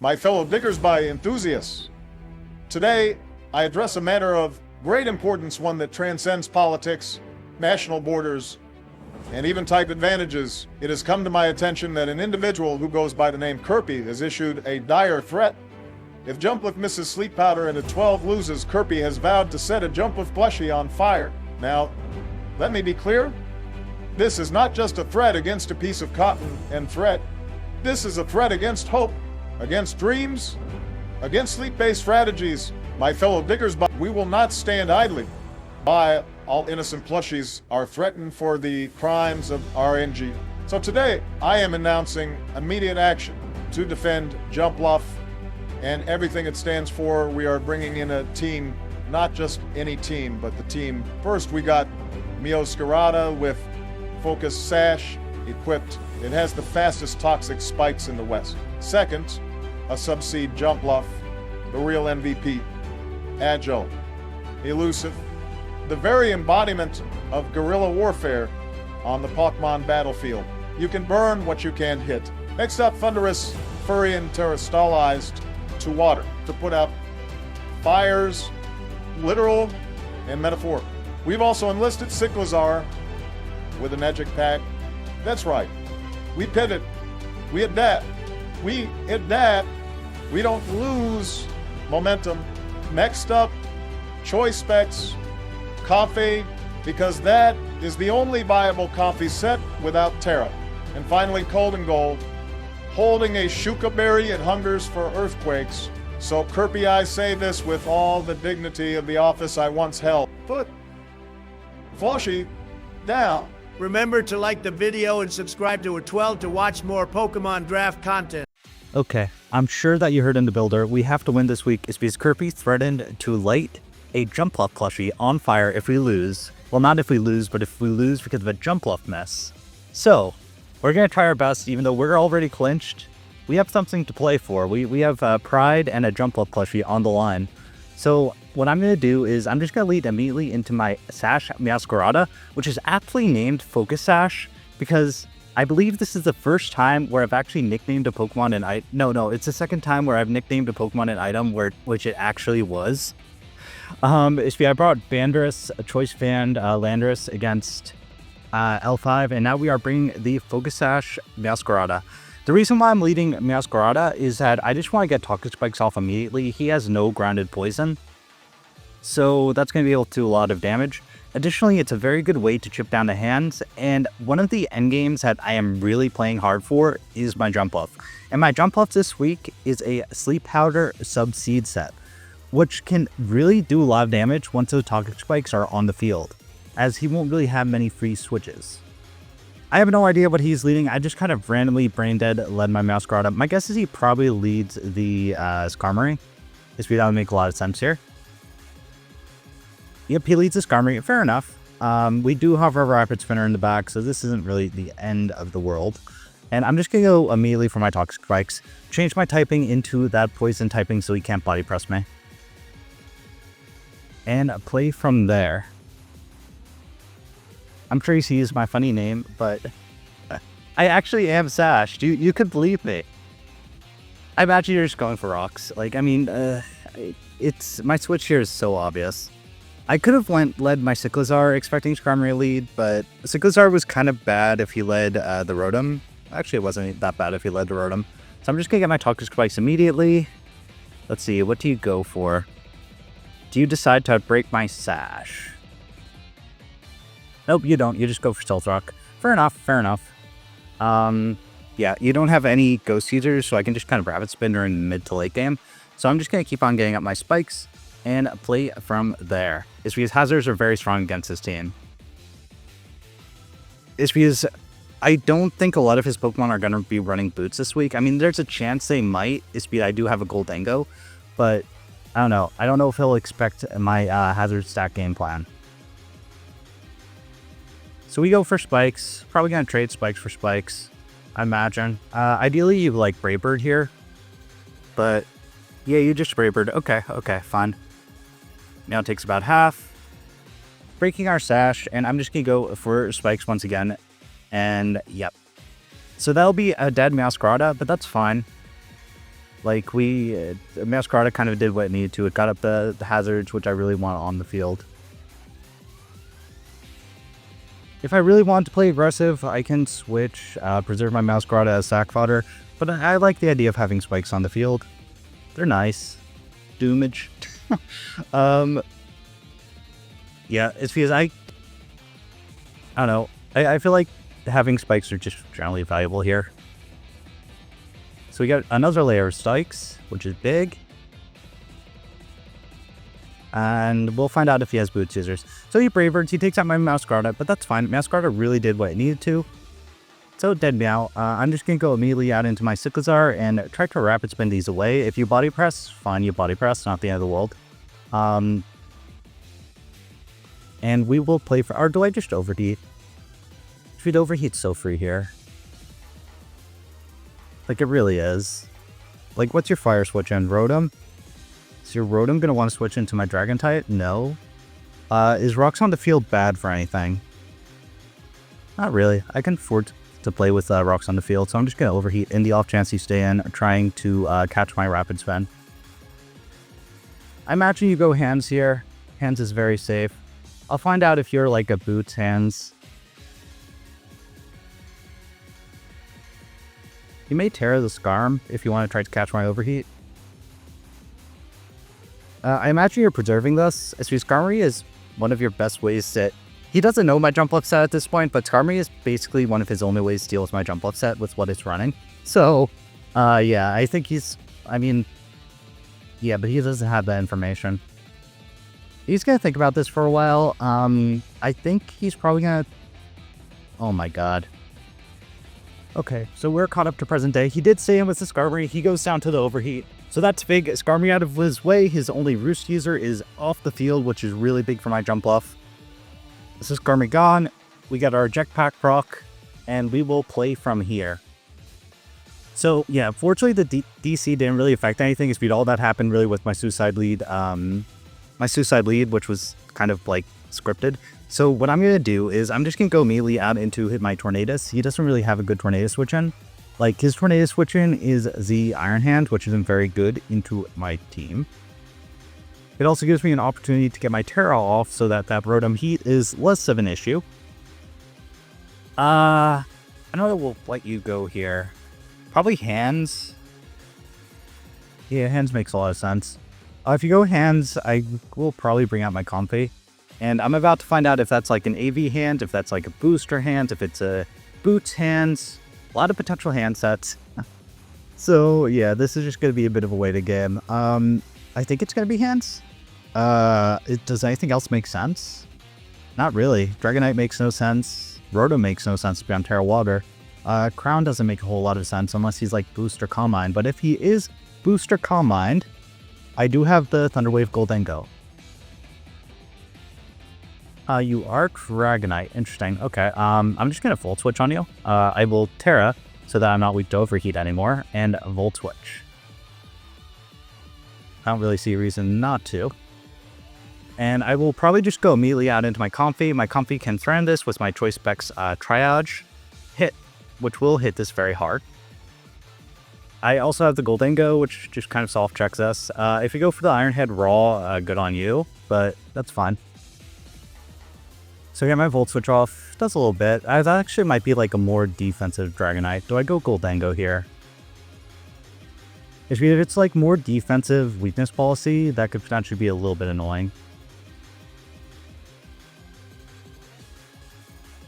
my fellow Diggersby enthusiasts. Today, I address a matter of great importance, one that transcends politics, national borders, and even type advantages. It has come to my attention that an individual who goes by the name Kirby has issued a dire threat. If Jumpluff misses sleep powder and a 12 loses, Kirby has vowed to set a Jumpluff plushie on fire. Now, let me be clear. This is not just a threat against a piece of cotton and thread. This is a threat against hope, against dreams, against sleep-based strategies. My fellow diggers, we will not stand idly by all innocent plushies are threatened for the crimes of RNG. So today, I am announcing immediate action to defend Jumpluff and everything it stands for. We are bringing in a team, not just any team, but the team. First, we got Scarlet with Focus Sash equipped. It has the fastest toxic spikes in the West. Second, a Subseed Jumpluff, the real MVP. Agile, elusive, the very embodiment of guerrilla warfare on the Pokémon battlefield. You can burn what you can't hit. Next up, Thunderous, furry and terrestrialized to water to put out fires, literal and metaphorical. We've also enlisted Cyclizar with an Magic Pack. That's right. We pivot. We adapt. We adapt. We don't lose momentum. Next up, Choice Specs, Coffee, because that is the only viable coffee set without Terra. And finally, Cold and Gold, holding a Shuka berry and hungers for earthquakes. So Kirby, I say this with all the dignity of the office I once held. But, Plushie, down. Remember to like the video and subscribe to A12 to watch more Pokemon draft content. Okay, I'm sure that you heard in the builder, we have to win this week is because Kirby threatened to light a Jumpluff plushie on fire if we lose. Well, not if we lose, but if we lose because of a Jumpluff mess. So, we're going to try our best, even though we're already clinched. We have something to play for. We have Pride and a Jumpluff plushie on the line. So, what I'm going to do is I'm just going to lead immediately into my Sash Masquerada, which is aptly named Focus Sash, because I believe this is the first time where I've actually nicknamed a Pokemon an item. No, it's the second time where I've nicknamed a Pokemon an item which it actually was. I brought Bandrus, a Choice Band, Landorus against L5, and now we are bringing the Focus Sash Masquerada. The reason why I'm leading Masquerada is that I just want to get Toxic Spikes off immediately. He has no grounded poison, so that's going to be able to do a lot of damage. Additionally, it's a very good way to chip down the hands, and one of the endgames that I am really playing hard for is my Jumpluff. And my Jumpluff this week is a Sleep Powder Subseed set, which can really do a lot of damage once those Toxic Spikes are on the field, as he won't really have many free switches. I have no idea what he's leading. I just kind of randomly brain dead led my Masquerada. My guess is he probably leads the Skarmory. That would make a lot of sense here. Yep, he leads the Skarmory. Fair enough. We do have our Rapid Spinner in the back, so this isn't really the end of the world. And I'm just going to go immediately for my Toxic Spikes. Change my typing into that Poison typing so he can't Body Press me. And play from there. I'm sure he sees my funny name, but I actually am Sash. You could believe me. I imagine you're just going for rocks. Like, I mean, it's my switch here is so obvious. I could have led my Cyclizar expecting Skarmory lead, but Cyclizar was kind of bad if he led the Rotom. Actually, it wasn't that bad if he led the Rotom. So I'm just going to get my Toxic Spikes immediately. Let's see, what do you go for? Do you decide to break my Sash? Nope, you don't. You just go for Stealth Rock. Fair enough, fair enough. Yeah, you don't have any Ghost Users, so I can just kind of Rapid Spin during mid to late game. So I'm just going to keep on getting up my Spikes and play from there. It's because Hazards are very strong against this team. It's because I don't think a lot of his Pokemon are going to be running Boots this week. I mean, there's a chance they might. It's because I do have a Goldango, but I don't know. I don't know if he'll expect my Hazard stack game plan. So we go for Spikes. Probably going to trade Spikes for Spikes, I imagine. Ideally, you like Brave Bird here. But yeah, you just Brave Bird. Okay, fine. Now it takes about half. Breaking our Sash, and I'm just going to go for Spikes once again. And yep. So that'll be a dead Masquerada, but that's fine. Like, Masquerada kind of did what it needed to. It got up the hazards, which I really want on the field. If I really want to play aggressive, I can switch, preserve my Masquerada as sack fodder, but I like the idea of having spikes on the field. They're nice. Doomage. Yeah, it's because I don't know. I feel like having spikes are just generally valuable here. So we got another layer of spikes, which is big. And we'll find out if he has boot scissors. So he brave birds, he takes out my Masquerada, but that's fine. Masquerada really did what it needed to. So dead meow. I'm just gonna go immediately out into my Cyclizar and try to rapid spin these away. If you body press, fine, you body press, not the end of the world. And we will play for, or do I just overheat? If it overheats so free here. Like, it really is. Like, what's your fire switch in? Rotom? Is your Rotom gonna want to switch into my Dragon type? No. Is Rocks on the field bad for anything? Not really. I can afford to play with Rocks on the field, so I'm just gonna overheat in the off chance you stay in, trying to catch my rapid spin. I imagine you go hands here. Hands is very safe. I'll find out if you're like a boots hands. You may tear the Scarm if you want to try to catch my overheat. I imagine you're preserving this, as Skarmory is one of your best ways to... He doesn't know my Jumpluff set at this point, but Skarmory is basically one of his only ways to deal with my Jumpluff set with what it's running. So, yeah, I think he's... I mean... Yeah, but he doesn't have that information. He's going to think about this for a while. I think he's probably going to... Oh my god. Okay, so we're caught up to present day. He did stay in with the Skarmory. He goes down to the overheat. So that's big. Skarmory out of his way. His only Roost user is off the field, which is really big for my Jumpluff. This is Skarmory gone. We got our Jetpack proc, and we will play from here. So yeah, fortunately the DC didn't really affect anything. It's all that happened really with my Suicide Lead. Which was kind of like scripted. So what I'm going to do is I'm just going to go immediately out into hit my Tornadus. He doesn't really have a good Tornadus switch in. Like, his Tornadus switch in is the Iron Hand, which isn't very good into my team. It also gives me an opportunity to get my Terra off so that Rotom Heat is less of an issue. I know that we'll let you go here. Probably Hands. Yeah, Hands makes a lot of sense. If you go Hands, I will probably bring out my Comfy. And I'm about to find out if that's like an AV hand, if that's like a booster hand, if it's a boots hands. A lot of potential hand sets. So yeah, this is just going to be a bit of a waiting game. I think it's going to be hands. Does anything else make sense? Not really. Dragonite makes no sense. Rotom makes no sense to be on Terra Water. Crown doesn't make a whole lot of sense unless he's like Booster Calm Mind. But if he is Booster Calm Mind, I do have the Thunderwave Goldengo. You are Dragonite. Interesting. Okay. I'm just going to Volt Switch on you. I will Terra so that I'm not weak to Overheat anymore, and Volt Switch. I don't really see a reason not to. And I will probably just go immediately out into my Comfy. My Comfy can threaten this with my Choice Specs Triage hit, which will hit this very hard. I also have the Goldengo, which just kind of soft checks us. If you go for the Iron Head Raw, good on you, but that's fine. So I got my Volt Switch off. Does a little bit. That actually might be like a more defensive Dragonite. Do I go Goldengo here? If it's like more defensive weakness policy, that could potentially be a little bit annoying.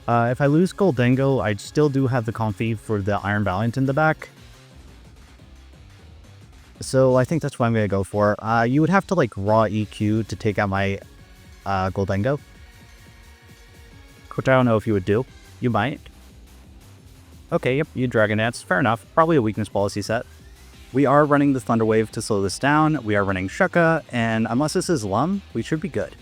If I lose Goldengo, I still do have the Comfy for the Iron Valiant in the back. So I think that's what I'm going to go for. You would have to like raw EQ to take out my Goldengo. Which I don't know if you would do. You might. Okay, yep, you Dragon Dance. Fair enough. Probably a weakness policy set. We are running the Thunder Wave to slow this down. We are running Shuka, and unless this is Lum, we should be good.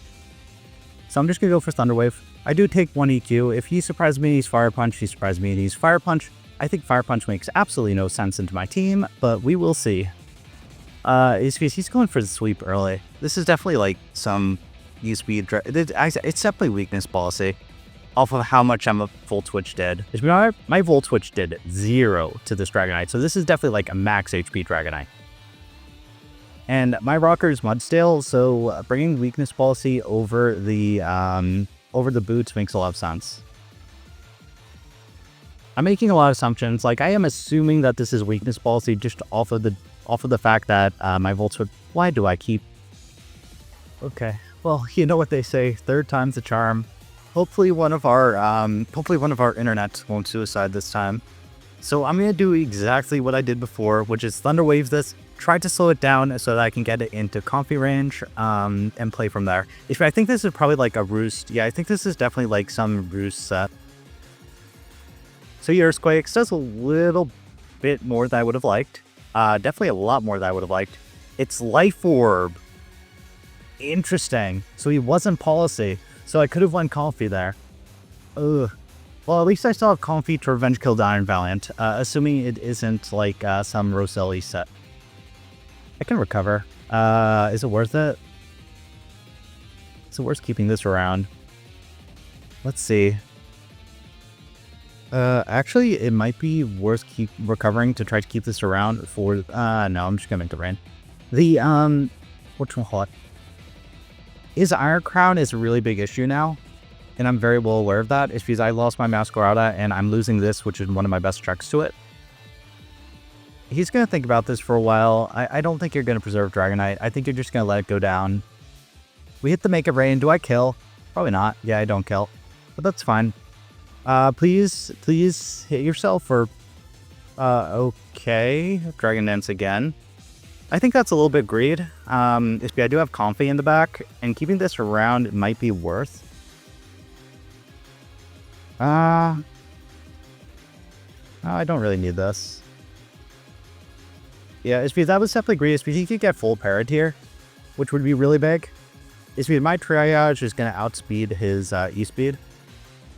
So I'm just going to go for Thunder Wave. I do take 1 EQ. If he surprised me, he's Fire Punch. He surprised me, and he's Fire Punch. I think Fire Punch makes absolutely no sense into my team, but we will see. He's going for the sweep early. This is definitely like some U-Speed. It's definitely weakness policy. Off of how much I'm a Volt Switch did. My Volt Switch did 0 to this Dragonite, so this is definitely like a max HP Dragonite. And my rocker is Mudstale, so bringing weakness policy over the boots makes a lot of sense. I'm making a lot of assumptions. Like, I am assuming that this is weakness policy just off of the fact that my volts would. Why do I keep? Okay, well, you know what they say, third time's the charm. Hopefully one of our internets won't suicide this time. So I'm gonna do exactly what I did before, which is Thunder Wave this, try to slow it down so that I can get it into comfy range, and play from there. I think this is probably like a roost. Yeah, I think this is definitely like some roost set. So Earthquakes does a little bit more than I would have liked. Definitely a lot more than I would have liked. It's Life Orb. Interesting. So he wasn't policy. So I could have won Comfy there. Ugh. Well, at least I still have Comfy to Revenge Kill Iron Valiant, assuming it isn't like some Roselli set. I can recover. Is it worth it? Is it worth keeping this around? Let's see. Actually, it might be worth recovering to try to keep this around for. No, I'm just gonna make the rain. The whatchamacallit? His Iron Crown is a really big issue now, and I'm very well aware of that. It's because I lost my Masquerada, and I'm losing this, which is one of my best checks to it. He's gonna think about this for a while. I don't think you're gonna preserve Dragonite. I think you're just gonna let it go down. We hit the Make It Rain. Do I kill? Probably not. Yeah, I don't kill, but that's fine. Please hit yourself or, okay. Dragon Dance again. I think that's a little bit greed. I do have Comfy in the back, and keeping this around might be worth. I don't really need this. Yeah, it's because that was definitely greed. It's because you could get full parrot here, which would be really big. It's because my Triage is going to outspeed his E-speed.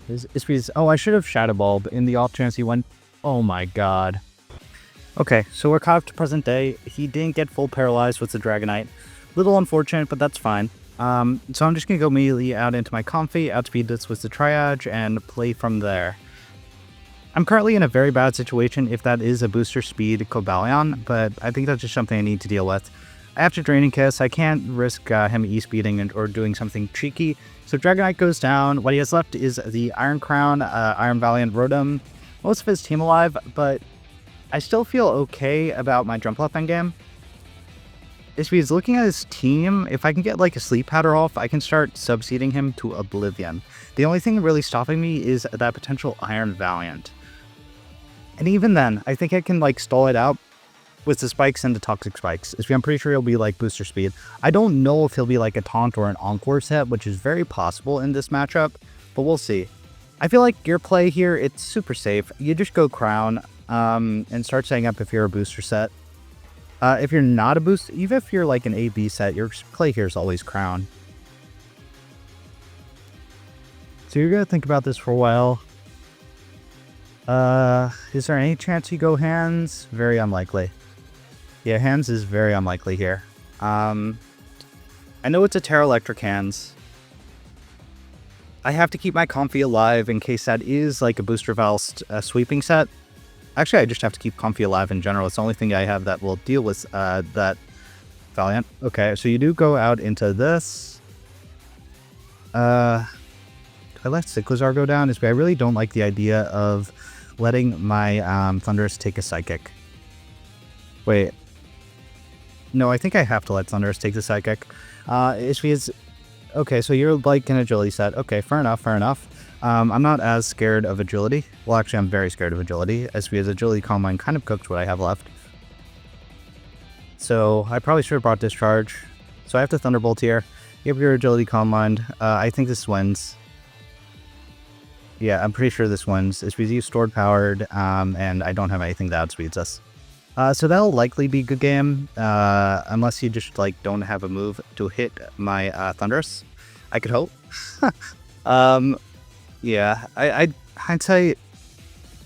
It's because, oh, I should have Shadow Bulb in the off chance he went. Oh my god. Okay, so we're caught up to present day. He didn't get full paralyzed with the Dragonite. Little unfortunate, but that's fine. So I'm just going to go immediately out into my Comfy, outspeed this with the Triage, and play from there. I'm currently in a very bad situation if that is a booster speed Cobalion, but I think that's just something I need to deal with. After Draining Kiss, I can't risk him E-speeding or doing something cheeky. So Dragonite goes down. What he has left is the Iron Crown, Iron Valiant, Rotom, most of his team alive, but I still feel okay about my Jumpluff endgame. It's because looking at his team, if I can get like a Sleep Powder off, I can start subseeding him to Oblivion. The only thing really stopping me is that potential Iron Valiant. And even then, I think I can like stall it out with the spikes and the toxic spikes. I'm pretty sure he'll be like booster speed. I don't know if he'll be like a taunt or an encore set, which is very possible in this matchup, but we'll see. I feel like your play here, it's super safe. You just go Crown and start setting up if you're a booster set. If you're not a boost, even if you're like an AB set, your play here is always Crown. So you're gonna think about this for a while. Is there any chance you go hands? Very unlikely. Yeah, hands is very unlikely here. I know it's a Terra Electric hands. I have to keep my Comfy alive in case that is like a Booster Val sweeping set. Actually, I just have to keep Comfy alive in general. It's the only thing I have that will deal with that Valiant. Okay, so you do go out into this. Do I let Cyclizar go down? I really don't like the idea of letting my Thundurus take a Psychic. Wait. No, I think I have to let Thundurus take the Psychic. It's because... Okay, so you're like an Agility set. Okay, fair enough, fair enough. I'm not as scared of Agility. Well, actually, I'm very scared of Agility. because Agility Calm Mind kind of cooked what I have left. So I probably should have brought Discharge. So I have to Thunderbolt here. Give your Agility Calm Mind. I think this wins. Yeah, I'm pretty sure this wins. It's because you stored powered, and I don't have anything that outspeeds us. So that'll likely be a good game, unless you just like don't have a move to hit my Thundurus. I could hope. Yeah, hindsight,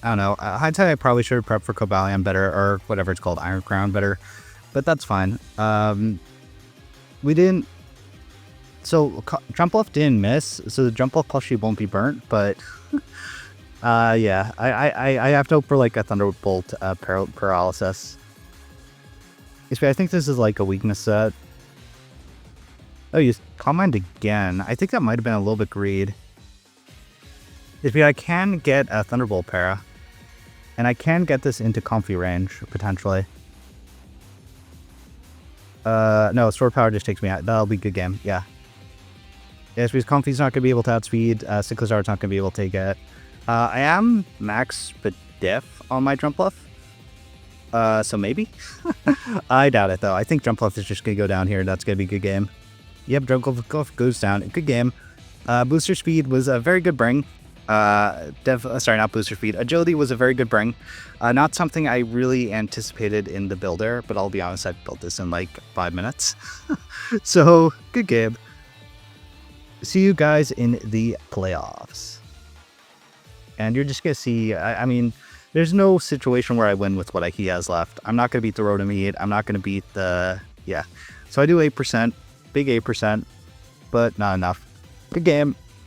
I don't know. Hindsight, I probably should have prepped for Cobalion better, or whatever it's called, Iron Crown better, but that's fine. We didn't. So Jumpluff didn't miss, so the Jumpluff plushie won't be burnt, but yeah, I have to hope for like a Thunderbolt paralysis. I think this is like a weakness set. Oh, you Calm Mind again. I think that might have been a little bit greed. I can get a Thunderbolt para. And I can get this into comfy range, potentially. No, Sword Power just takes me out. That'll be a good game, yeah. Yeah, because Comfy's not going to be able to outspeed. Cyclizar's not going to be able to take it. I am max diff on my Jumpluff. So maybe? I doubt it, though. I think Jumpluff is just going to go down here. That's going to be a good game. Yep, Jumpluff goes down. Good game. Booster Speed was a very good bring. Sorry, not Booster Speed. Agility was a very good bring. Not something I really anticipated in the builder, but I'll be honest, I built this in like 5 minutes. So, good game. See you guys in the playoffs. And you're just going to see, I mean, there's no situation where I win with what he has left. I'm not going to beat the Rotom. I'm not going to beat the, yeah. So I do 8%, big 8%, but not enough. Good game.